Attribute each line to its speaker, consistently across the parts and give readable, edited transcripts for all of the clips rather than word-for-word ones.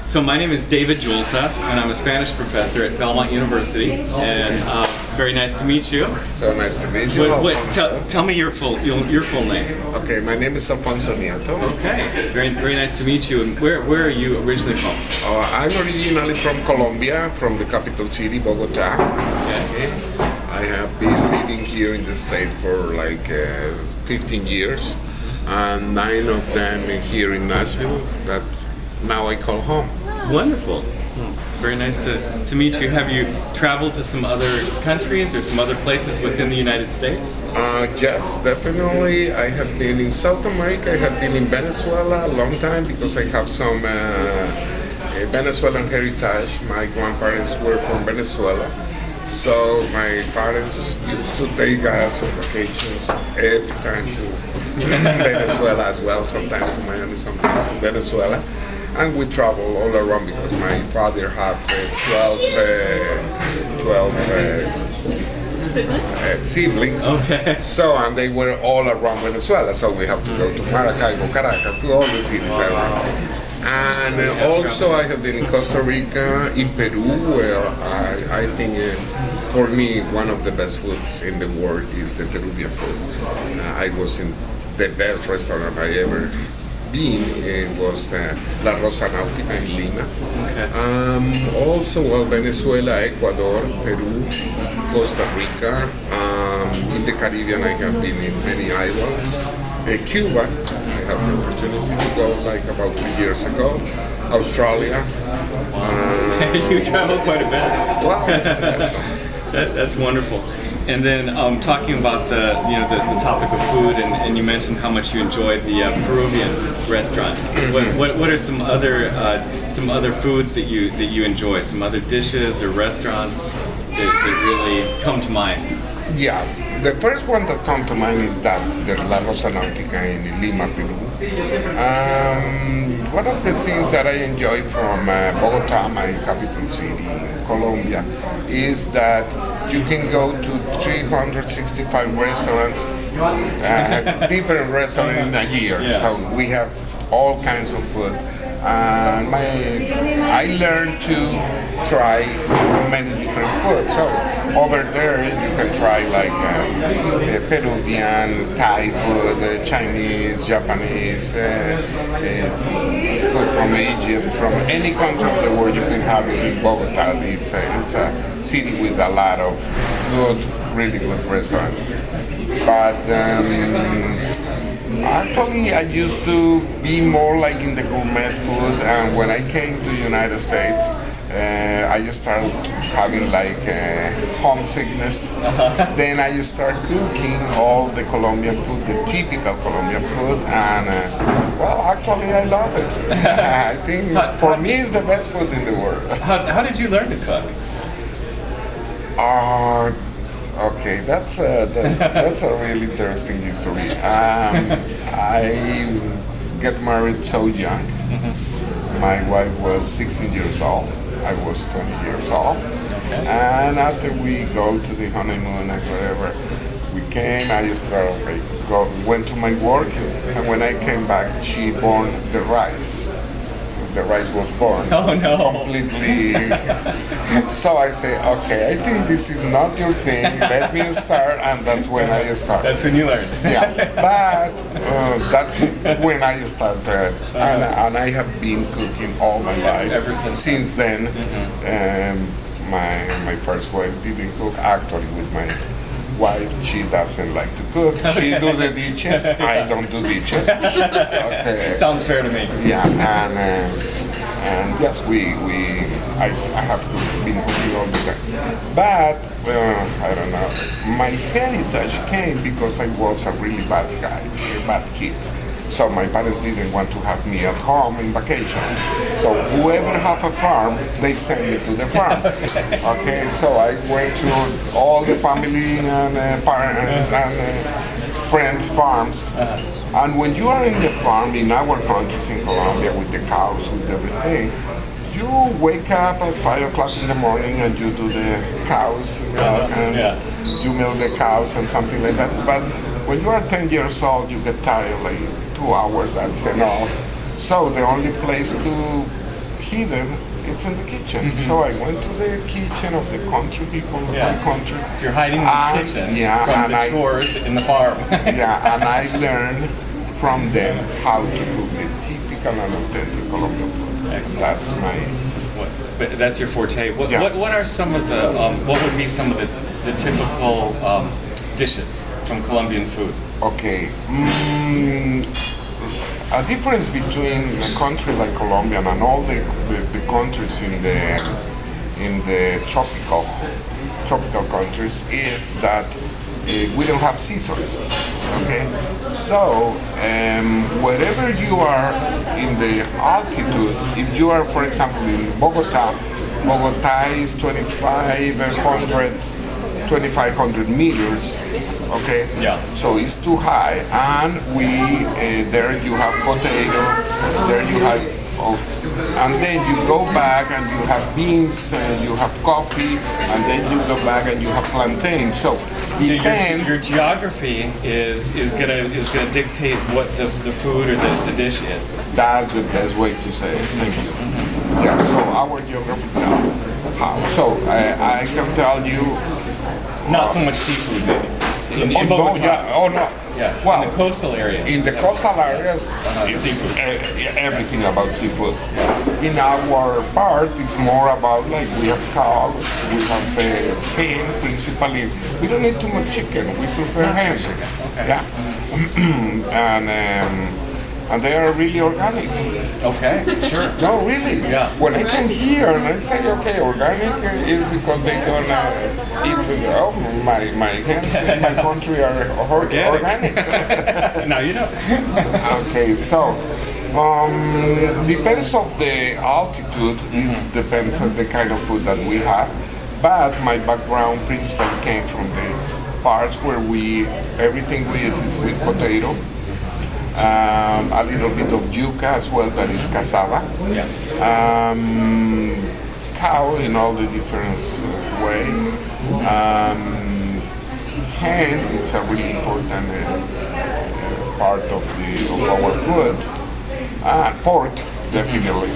Speaker 1: So my name is David Julseth, and I'm a Spanish professor at Belmont University. And it's very nice to meet you.
Speaker 2: So nice to meet you.
Speaker 1: Tell me your full name.
Speaker 2: Okay, my name is Alfonso Nieto.
Speaker 1: Okay, very nice to meet you. And where are you originally from?
Speaker 2: I'm originally from Colombia, from the capital city, Bogota.
Speaker 1: Okay.
Speaker 2: I have been living here in the state for like 15 years, and 9 of them here in Nashville. That now I call home.
Speaker 1: Wonderful. Very nice to meet you. Have you traveled to some other countries or some other places within the United States?
Speaker 2: Yes, definitely. I have been in South America. I have been in Venezuela a long time because I have some Venezuelan heritage. My grandparents were from Venezuela. So my parents used to take us on vacations every time to Venezuela as well, sometimes to Miami, sometimes to Venezuela. And we travel all around because my father had 12 siblings.
Speaker 1: Okay.
Speaker 2: So, and they were all around Venezuela. So we have to go to Maracaibo, Caracas, to all the cities around. And also I have been in Costa Rica, in Peru, where I think for me one of the best foods in the world is the Peruvian food. I was in the best restaurant I ever been. It was La Rosa Náutica in Lima.
Speaker 1: Okay.
Speaker 2: Also, well, Venezuela, Ecuador, Peru, Costa Rica. In the Caribbean, I have been in many islands. Cuba, I have the opportunity to go like about 2 years ago. Australia.
Speaker 1: You travel quite a bit.
Speaker 2: Wow,
Speaker 1: That's wonderful. And then talking about the topic of food, and you mentioned how much you enjoyed the Peruvian restaurant. What are some other foods that you enjoy? Some other dishes or restaurants that really come to mind?
Speaker 2: Yeah, the first one that comes to mind is that the La Rosa Náutica in Lima, Peru. One of the things that I enjoy from Bogota, my capital city in Colombia, is that you can go to 365 restaurants, different restaurants in a year.
Speaker 1: Yeah.
Speaker 2: So we have all kinds of food. I learned to try many different foods. So over there you can try like Peruvian, Thai food, Chinese, Japanese, food from Egypt, from any country of the world you can have it in Bogota. It's a city with a lot of really good restaurants. But actually, I used to be more like in the gourmet food, and when I came to the United States, I just started having like homesickness. Then I just started cooking all the Colombian food, the typical Colombian food, and well, actually, I love it. I think for me, it's the best food in the world.
Speaker 1: How did you learn to cook?
Speaker 2: Okay, that's a really interesting history. I got married so young. My wife was 16 years old. I was 20 years old.
Speaker 1: Okay.
Speaker 2: And after we go to the honeymoon and whatever, we came. I just went to my work, and when I came back, she burned the rice. The rice was born.
Speaker 1: Oh no!
Speaker 2: Completely. So I say, okay, I think this is not your thing. Let me start, and that's when I started.
Speaker 1: That's when you learned.
Speaker 2: Yeah, but that's when I started, and I have been cooking all my life
Speaker 1: Ever since.
Speaker 2: Since then. My first wife didn't cook. Actually, with my wife, she doesn't like to cook. She do the dishes. I don't do dishes. Okay.
Speaker 1: Sounds fair to me.
Speaker 2: Yeah, and yes, I have been cooking all the time. But I don't know. My heritage came because I was a really bad guy, a bad kid. So my parents didn't want to have me at home in vacations. So whoever have a farm, they send me to the farm. Okay, so I went to all the family and friends' farms. And when you are in the farm, in our countries in Colombia, with the cows, with everything, you wake up at 5 o'clock in the morning and you do the cows milk and you milk the cows and something like that. But when you are 10 years old, you get tired, like 2 hours, that's enough. So the only place to hidden, it's in the kitchen. So I went to the kitchen of the country people of
Speaker 1: Yeah.
Speaker 2: my country.
Speaker 1: So you're hiding in the kitchen
Speaker 2: yeah,
Speaker 1: from
Speaker 2: and
Speaker 1: the chores in the farm.
Speaker 2: Yeah, and I learned from them how to cook the typical and authentic Colombian food.
Speaker 1: Excellent.
Speaker 2: That's my
Speaker 1: But that's your forte. What,
Speaker 2: Yeah.
Speaker 1: what are some of the what would be some of the typical dishes from Colombian food?
Speaker 2: okay. A difference between a country like Colombia and all the countries in the tropical countries is that we don't have seasons. Okay, so wherever you are in the altitude, if you are, for example, in Bogota is 2,500 meters. Okay.
Speaker 1: Yeah.
Speaker 2: So it's too high, and we there you have potato, there you have, and then you go back and you have beans, and you have coffee, and then you go back and you have plantain. So
Speaker 1: So
Speaker 2: depends.
Speaker 1: your geography is gonna dictate what the food or the dish is.
Speaker 2: That's the best way to say it. Thank you. Yeah. So our geography now. How? So I can tell you.
Speaker 1: Not so much seafood, maybe. In
Speaker 2: Oh, no,
Speaker 1: Bogota.
Speaker 2: yeah. Oh no.
Speaker 1: Yeah,
Speaker 2: Well,
Speaker 1: in the coastal areas.
Speaker 2: in the coastal areas, it's
Speaker 1: seafood.
Speaker 2: everything about seafood. In our part, it's more about like we have cows, we have hen, principally. We don't need too much chicken. We prefer hen.
Speaker 1: Okay.
Speaker 2: Yeah, and they are really organic.
Speaker 1: Okay, sure.
Speaker 2: No, really.
Speaker 1: Yeah.
Speaker 2: When I come here and I say, okay, organic is because they don't eat with, my hens in my country are organic.
Speaker 1: Now you know.
Speaker 2: Okay, so depends of the altitude. It depends on the kind of food that we have. But my background principally came from the parts where everything we eat is with potato. A little bit of yuca as well, that is cassava.
Speaker 1: Yeah.
Speaker 2: Cow in all the different way. Hen is a really important part of our food. Pork, definitely.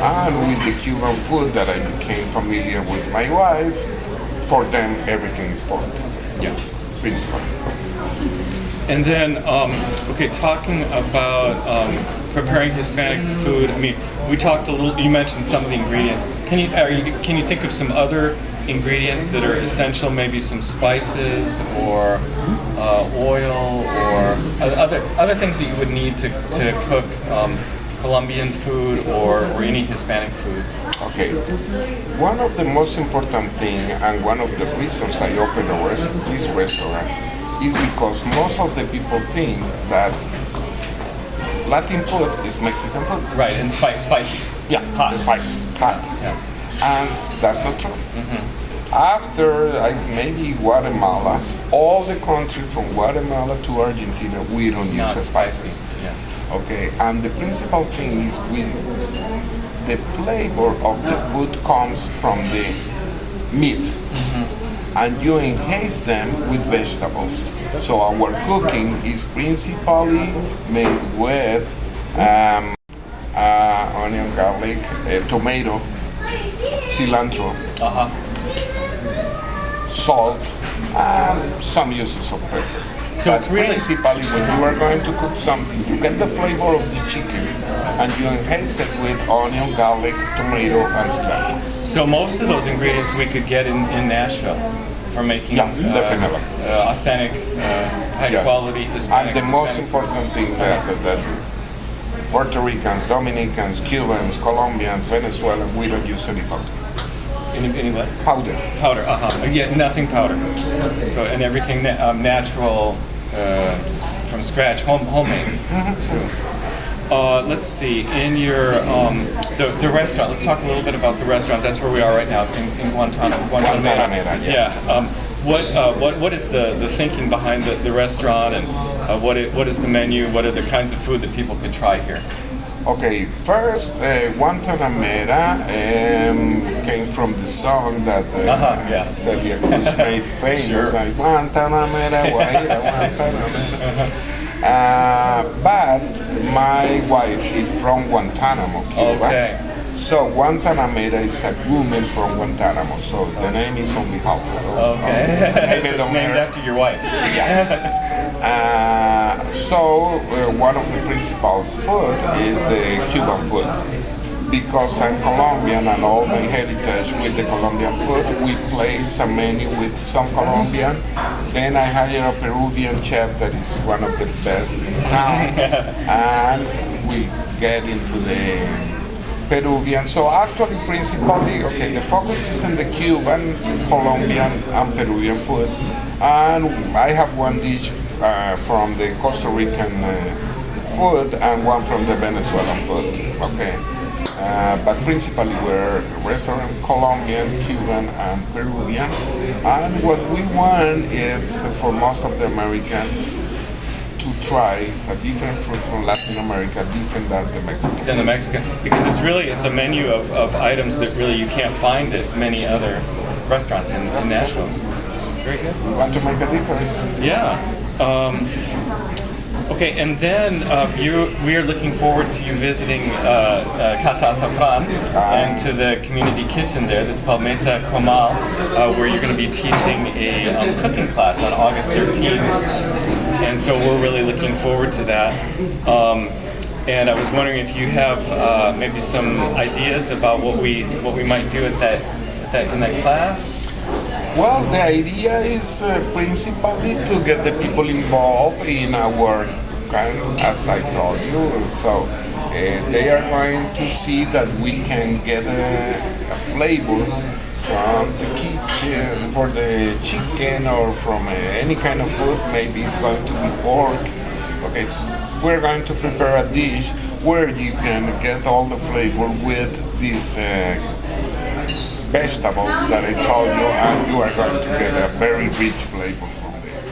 Speaker 2: And with the Cuban food that I became familiar with my wife, for them everything is pork,
Speaker 1: Yeah.
Speaker 2: principally.
Speaker 1: And then, okay, talking about preparing Hispanic food. I mean, we talked a little. You mentioned some of the ingredients. Can you think of some other ingredients that are essential? Maybe some spices or oil or other things that you would need to cook Colombian food or any Hispanic food.
Speaker 2: Okay, one of the most important thing and one of the reasons I opened this restaurant is because most of the people think that Latin food is Mexican food.
Speaker 1: Right, and spicy.
Speaker 2: Yeah,
Speaker 1: Hot.
Speaker 2: hot.
Speaker 1: Yeah.
Speaker 2: And that's not true. After maybe Guatemala, all the country from Guatemala to Argentina, we don't
Speaker 1: Not
Speaker 2: use spices.
Speaker 1: Yeah.
Speaker 2: Okay, and the principal thing is the flavor of the food comes from the meat, and you enhance them with vegetables. So our cooking is principally made with onion, garlic, tomato, cilantro, salt, and some uses of pepper.
Speaker 1: So it's really
Speaker 2: Principally, when you are going to cook something, you get the flavor of the chicken, and you enhance it with onion, garlic, tomato, and cilantro.
Speaker 1: so most of those ingredients we could get in Nashville for making
Speaker 2: Definitely.
Speaker 1: authentic, high
Speaker 2: Yes.
Speaker 1: quality Hispanic.
Speaker 2: And the most
Speaker 1: Hispanic.
Speaker 2: important thing that Puerto Ricans, Dominicans, Cubans, Colombians, Venezuelans, we don't use any powder.
Speaker 1: Any what?
Speaker 2: Powder.
Speaker 1: Powder. Yeah, nothing powder. So and everything natural, from scratch, homemade. too. Let's see. In your the restaurant. Let's talk a little bit about the restaurant. That's where we are right now in Guantanamera.
Speaker 2: Guantanamera, yeah.
Speaker 1: What is the thinking behind the restaurant, and what is the menu? What are the kinds of food that people could try here?
Speaker 2: Okay, first, Guantanamera came from the song that
Speaker 1: Yeah.
Speaker 2: Celia Cruz made famous.
Speaker 1: Sure.
Speaker 2: Like, Guantanamera, Guajira, Guantanamera. But my wife is from Guantanamo, Cuba.
Speaker 1: Okay.
Speaker 2: So Guantanamera is a woman from Guantanamo. So the name is only half.
Speaker 1: Okay. So it's named after your wife.
Speaker 2: One of the principal food is the Cuban food. Because I'm Colombian and all my heritage with the Colombian food, we place a menu with some Colombian. Then I hire a Peruvian chef that is one of the best in town, and we get into the Peruvian. So actually, principally, okay, the focus is on the Cuban, Colombian, and Peruvian food. And I have one dish from the Costa Rican food and one from the Venezuelan food. Okay. But principally we're restaurant Colombian, Cuban, and Peruvian. And what we want is for most of the American to try a different fruit from Latin America, different than the Mexican.
Speaker 1: Than the Mexican, because it's a menu of items that really you can't find at many other restaurants in Nashville. Very good.
Speaker 2: We want to make a difference.
Speaker 1: Yeah. Okay, and then we are looking forward to you visiting Casa Azafran and to the community kitchen there that's called Mesa Comal, where you're going to be teaching a cooking class on August 13th. And so we're really looking forward to that. And I was wondering if you have maybe some ideas about what we might do in that class.
Speaker 2: Well, the idea is principally to get the people involved in our as I told you. So they are going to see that we can get a flavor from the kitchen for the chicken or from any kind of food. Maybe it's going to be pork. Okay, so we're going to prepare a dish where you can get all the flavor with these vegetables that I told you, and you are going to get a very rich flavor from there.